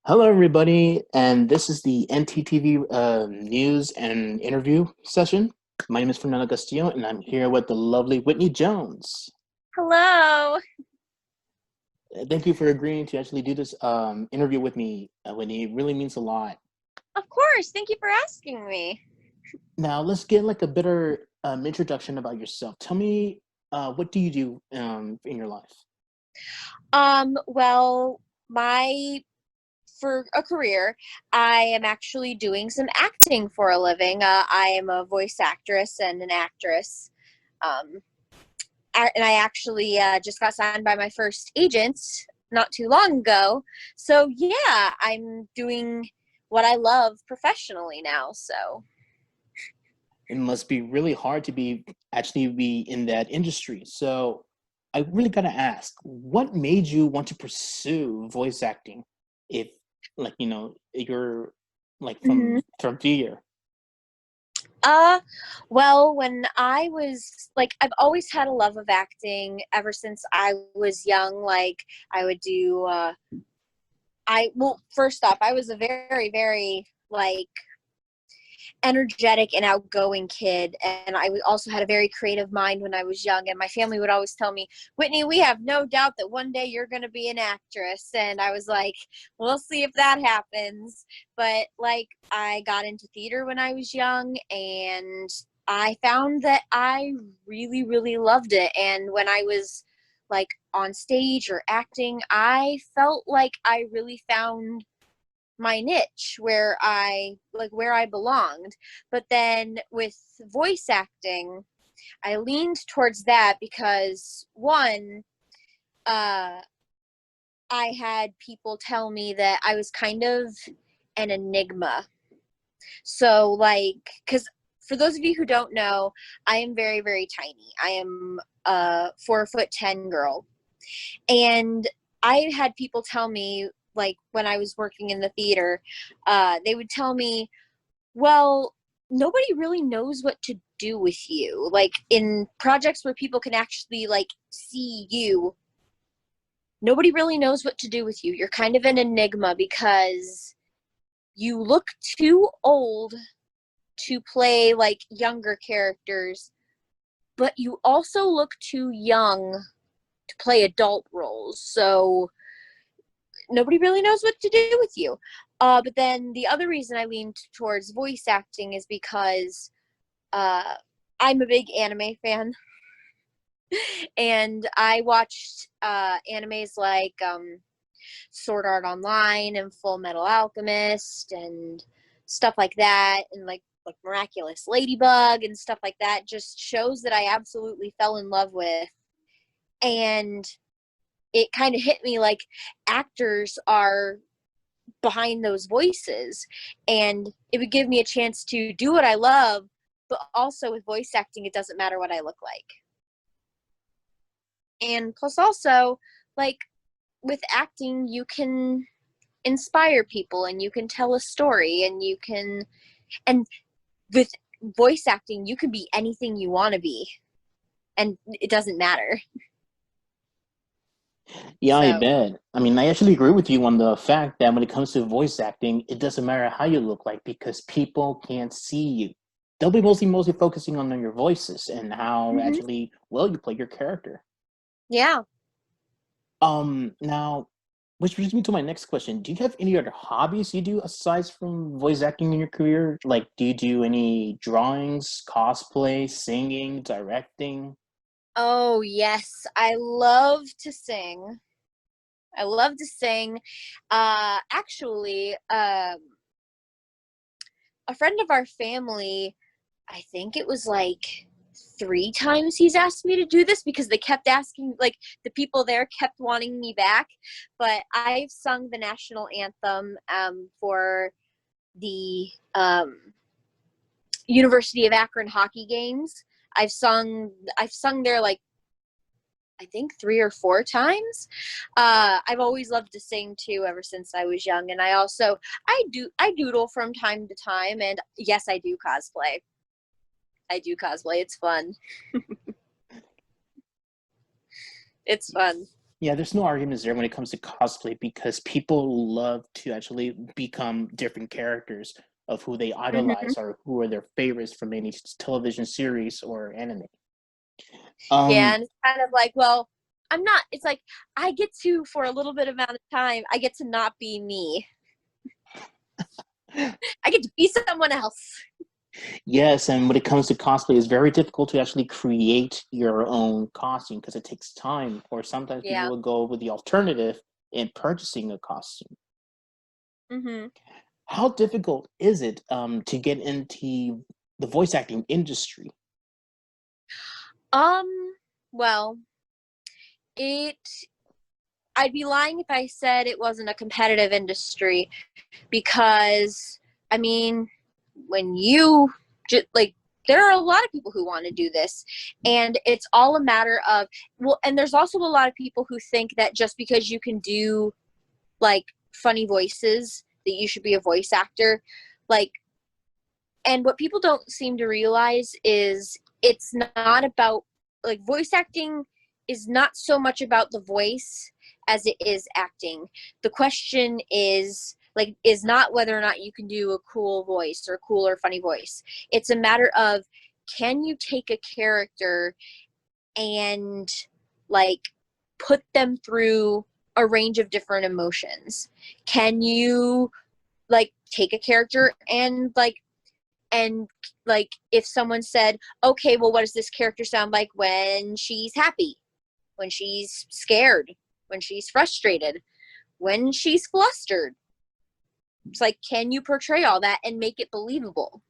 Hello, everybody, and this is the NTTV news and interview session. My name is Fernando Castillo, and I'm here with the lovely Whitney Jones. Hello. Thank you for agreeing to actually do this interview with me, Whitney. It really means a lot. Of course. Thank you for asking me. Now, let's get like a better introduction about yourself. Tell me, what do you do in your life? Well, my for a career, I am actually doing some acting for a living. I am a voice actress and an actress. Um, and I actually just got signed by my first agent not too long ago. So yeah, I'm doing what I love professionally now. So It must be really hard to be in that industry. So I really gotta ask, what made you want to pursue voice acting? If you're like Mhm. from theater. Uh, well, when I was like, I've always had a love of acting ever since I was young. Like, I would do, well, first off, I was a very, very, like, energetic and outgoing kid. And I also had a very creative mind when I was young. And my family would always tell me, Whitney, we have no doubt that one day you're going to be an actress. And I was like, we'll see if that happens. But like, I got into theater when I was young, and I found that I really, really loved it. And when I was like on stage or acting, I felt like I really found my niche where I belonged. But then with voice acting, I leaned towards that because one, uh I had people tell me that I was kind of an enigma. So like, cuz for those of you who don't know, I am very, very tiny. I am a 4'10" girl. And I had people tell me, like when I was working in the theater, they would tell me, well, nobody really knows what to do with you. Like in projects where people can actually like see you, nobody really knows what to do with you. You're kind of an enigma because you look too old to play like younger characters, but you also look too young to play adult roles. So nobody really knows what to do with you. But then the other reason I leaned towards voice acting is because uh, I'm a big anime fan, and I watched animes like Sword Art Online and Full Metal Alchemist and stuff like that, and like Miraculous Ladybug and stuff like that. Just shows that I absolutely fell in love with, and it kind of hit me like actors are behind those voices, and it would give me a chance to do what I love, but also with voice acting it doesn't matter what I look like. And plus also, like, with acting you can inspire people and you can tell a story, and with voice acting you can be anything you want to be, and it doesn't matter. Yeah, I So bet. I mean, I actually agree with you on the fact that when it comes to voice acting, it doesn't matter how you look like because people can't see you. They'll be mostly focusing on your voices and how mm-hmm. actually well you play your character. Yeah. Now, which brings me to my next question. Do you have any other hobbies you do aside from voice acting in your career? Like, do you do any drawings, cosplay, singing, directing? Oh yes, I love to sing. I love to sing. Actually, a friend of our family, I think it was like 3 times he's asked me to do this because they kept asking, like the people there kept wanting me back. But I've sung the national anthem for the University of Akron hockey games. I've sung there like I think 3 or 4 times. I've always loved to sing too, ever since I was young, and I doodle from time to time, and yes, I do cosplay. I do cosplay. It's fun. It's fun. Yeah, there's no arguments there when it comes to cosplay because people love to actually become different characters of who they Hmm. idolize or who are their favorites from any television series or anime. Yeah, Um, and it's kind of like, well, I'm not. It's like I get to for a little bit amount of time. I get to not be me. I get to be someone else. yes, and when it comes to cosplay, it's very difficult to actually create your own costume because it takes time, or sometimes people Yeah. will go with the alternative in purchasing a costume. Hmm. How difficult is it to get into the voice acting industry? Um. Well, it. I'd be lying if I said it wasn't a competitive industry because, I mean, when you just like, there are a lot of people who want to do this, and it's all a matter of, well, and there's also a lot of people who think that just because you can do like funny voices that you should be a voice actor. Like, and what people don't seem to realize is it's not about, like, voice acting is not so much about the voice as it is acting. The question is not whether or not you can do a cool voice or cool or funny voice. It's a matter of, can you take a character and like put them through a range of different emotions? Can you like take a character and like if someone said, okay, well, what does this character sound like when she's happy, when she's scared, when she's frustrated, when she's flustered? It's like, can you portray all that and make it believable?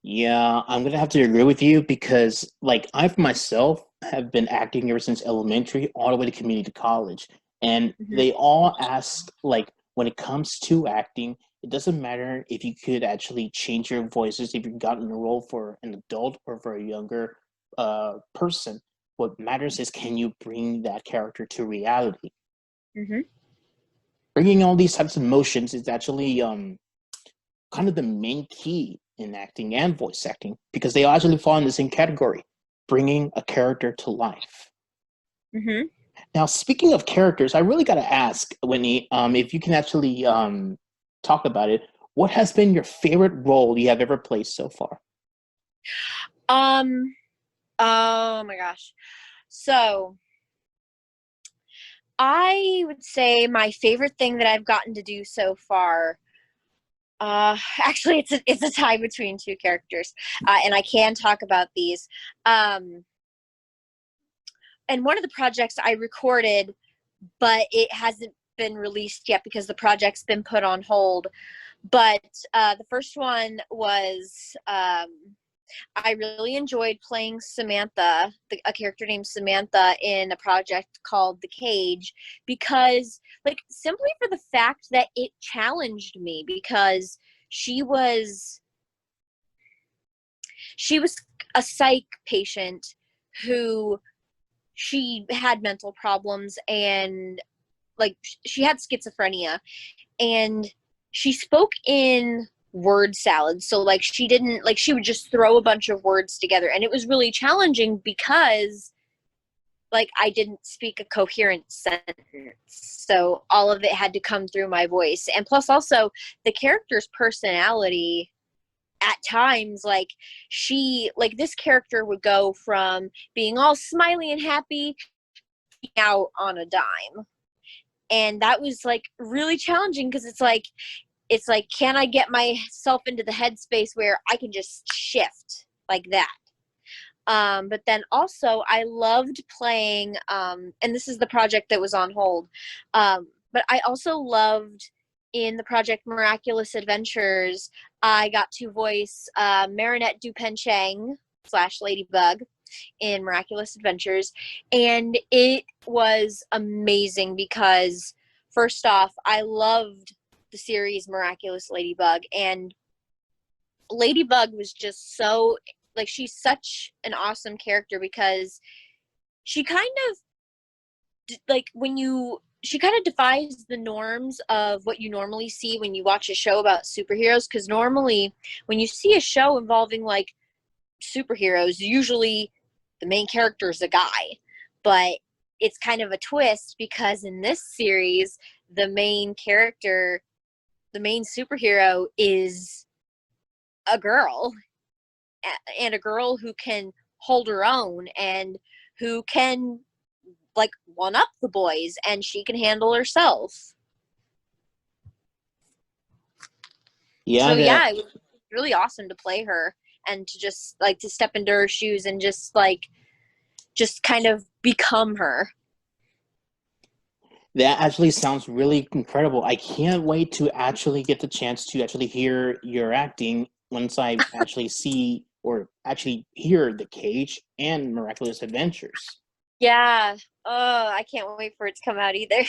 Yeah, I'm gonna have to agree with you because, like, I myself have been acting ever since elementary all the way to community college, and Mm-hmm. they all ask, like, when it comes to acting, it doesn't matter if you could actually change your voices if you've gotten a role for an adult or for a younger person. What matters is can you bring that character to reality? Mm-hmm. Bringing all these types of emotions is actually kind of the main key in acting and voice acting because they actually fall in the same category, bringing a character to life. Mm-hmm. Now, speaking of characters, I really got to ask, Whitney, if you can actually talk about it. What has been your favorite role you have ever played so far? um oh my gosh. So I would say my favorite thing that I've gotten to do so far, actually, it's a tie between two characters, and I can talk about these. Um, and one of the projects I recorded, but it hasn't been released yet because the project's been put on hold. But the first one was, I really enjoyed playing Samantha, a character named Samantha, in a project called The Cage, because, like, simply for the fact that it challenged me because she was she was a psych patient who she had mental problems and like she had schizophrenia, and she spoke in word salad. So like she didn't like she would just throw a bunch of words together, and it was really challenging because like I didn't speak a coherent sentence. So all of it had to come through my voice. And plus also the character's personality at times, like this character would go from being all smiley and happy out on a dime. And that was like really challenging because it's like, can I get myself into the headspace where I can just shift like that? But then also I loved playing, and this is the project that was on hold. But I also loved in the project Miraculous Adventures, I got to voice Marinette Dupenchang / Ladybug in Miraculous Adventures. And it was amazing because, first off, I loved the series Miraculous Ladybug. And Ladybug was just so, like, she's such an awesome character because she kind of, like, she kind of defies the norms of what you normally see when you watch a show about superheroes. Because normally, when you see a show involving, like, superheroes, usually the main character is a guy. but it's kind of a twist because in this series, the main character, the main superhero is a girl, and a girl who can hold her own and who can like one up the boys, and she can handle herself. Yeah, So that yeah, it was really awesome to play her and to just like to step into her shoes and just like just kind of become her. that actually sounds really incredible. I can't wait to actually get the chance to actually hear your acting once I actually see or actually hear The Cage and Miraculous Adventures. Yeah. Oh, I can't wait for it to come out either.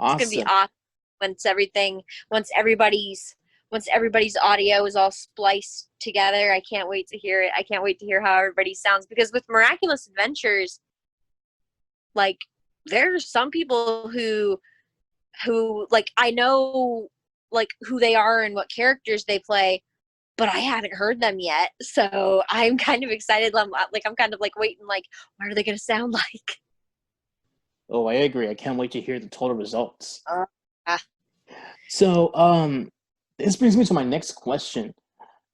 It's gonna be Awesome. awesome once everything, once everybody's, once everybody's audio is all spliced together. I can't wait to hear it. I can't wait to hear how everybody sounds because with Miraculous Adventures, like there's some people who like I know like who they are and what characters they play, but I haven't heard them yet. So I'm kind of excited. I'm kind of like waiting, like, what are they going to sound like? Oh, I agree. I can't wait to hear the total results. Uh, uh, So, this brings me to my next question.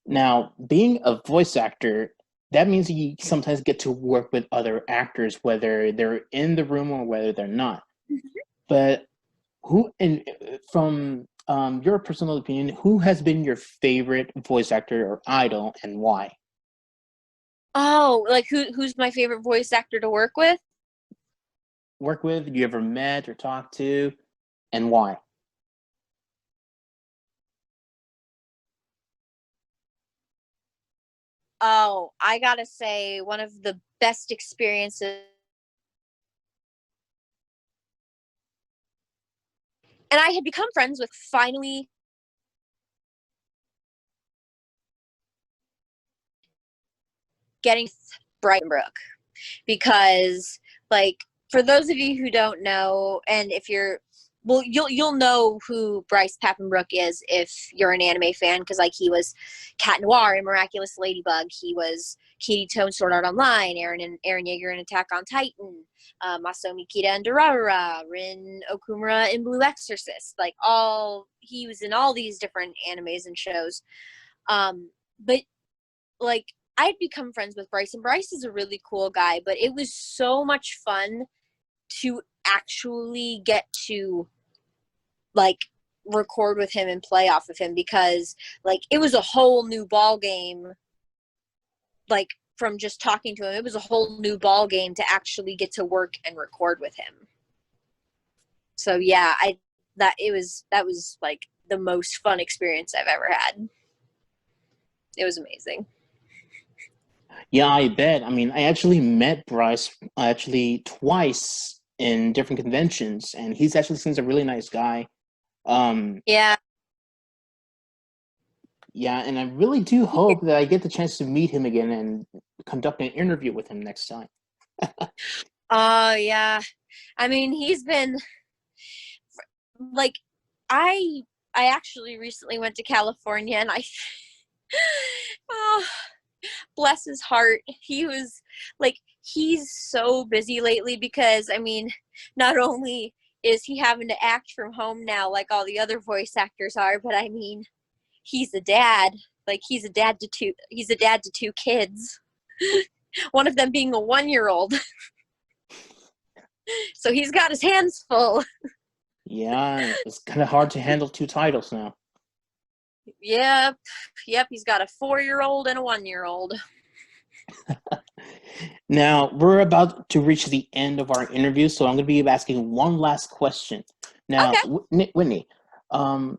Now, being a voice actor, that means you sometimes get to work with other actors, whether they're in the room or whether they're not. But who, and from your personal opinion, who has been your favorite voice actor or idol and why? oh, like who's my favorite voice actor to work with? Work with, you ever met or talked to, and why? Oh, I gotta say, one of the best experiences. And I had become friends with finally getting Bryce Brooke because like for those of you who don't know, and if you're well, you'll know who Bryce Papenbrook is if you're an anime fan, because like he was Cat Noir in Miraculous Ladybug, he was Katie Tone Sword Art Online, Aaron Yeager in Attack on Titan, Masaomi Kida in Durarara, Rin Okumura in Blue Exorcist. Like all he was in all these different animes and shows. But like I'd become friends with Bryce, and Bryce is a really cool guy, but it was so much fun to actually get to like record with him and play off of him because like it was a whole new ball game. Like from just talking to him, it was a whole new ball game to actually get to work and record with him. So yeah, I that was like the most fun experience I've ever had. It was amazing. Yeah, I bet. I mean, I actually met Bryce actually twice in different conventions, and he's actually seems a really nice guy. Um, Yeah. yeah, and I really do hope that I get the chance to meet him again and conduct an interview with him next time. Oh yeah. I mean, he's been like I I actually recently went to California and I oh, bless his heart. He was like he's so busy lately because I mean, not only is he having to act from home now like all the other voice actors are, but I mean, he's a dad. Like he's a dad to two kids. One of them being a 1-year old. So he's got his hands full. Yeah, it's kind of hard to handle two titles now. Yep. Yep, he's got a 4-year old and a 1-year old. Now, we're about to reach the end of our interview, so I'm going to be asking one last question. Now, Okay. Whitney, um,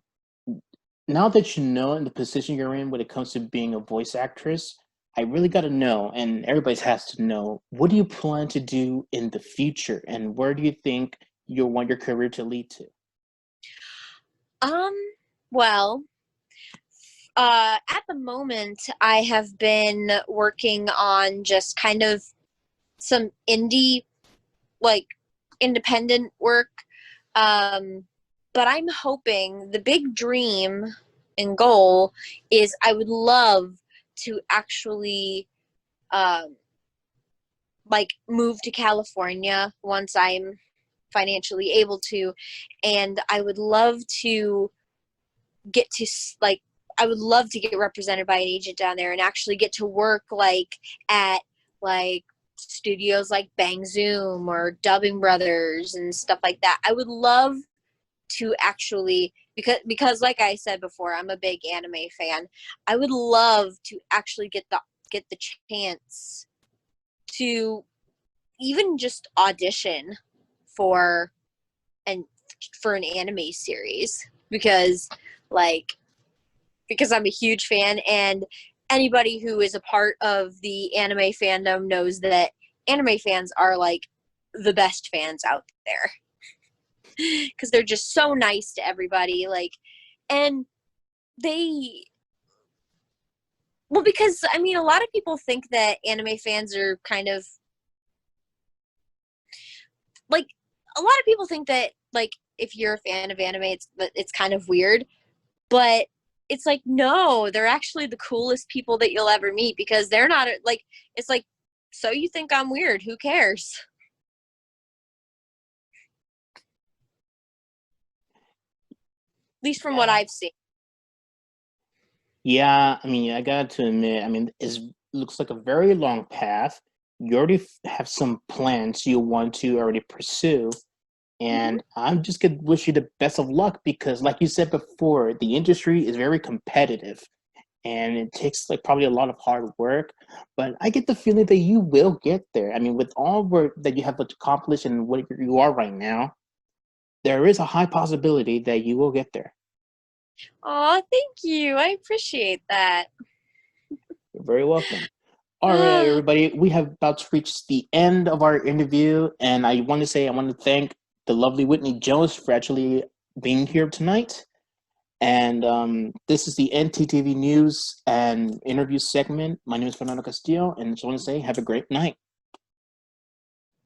now that you know in the position you're in when it comes to being a voice actress, I really got to know, and everybody has to know, what do you plan to do in the future, and where do you think you'll want your career to lead to? Um, well, at the moment, I have been working on just kind of some indie, like independent work. Um, but I'm hoping the big dream and goal is I would love to actually um, like move to California once I'm financially able to, and I would love to get to like I would love to get represented by an agent down there and actually get to work like at like studios like Bang Zoom or Dubbing Brothers and stuff like that. I would love to actually, because like I said before, I'm a big anime fan. I would love to actually get the chance to even just audition for an for an anime series, because like because I'm a huge fan, and anybody who is a part of the anime fandom knows that anime fans are like the best fans out there, because they're just so nice to everybody, like, and they well, because I mean, a lot of people think that anime fans are kind of like, a lot of people think that like if you're a fan of anime, it's kind of weird, but it's like, no, they're actually the coolest people that you'll ever meet, because they're not like, it's like, so you think I'm weird, who cares? At least from what Yeah. I've seen. Yeah, I mean, I got to admit, I mean, it looks like a very long path. You already have some plans you want to already pursue, Mm-hmm. and I'm just gonna wish you the best of luck because, like you said before, the industry is very competitive, and it takes like probably a lot of hard work. But I get the feeling that you will get there. I mean, with all work that you have accomplished and what you are right now, there is a high possibility that you will get there. Oh, thank you. I appreciate that. You're very welcome. All right, everybody, we have about to reach the end of our interview, and I want to say I want to thank the lovely Whitney Jones for actually being here tonight. And this is the NTTV News and interview segment. My name is Fernando Castillo, and I just want to say have a great night.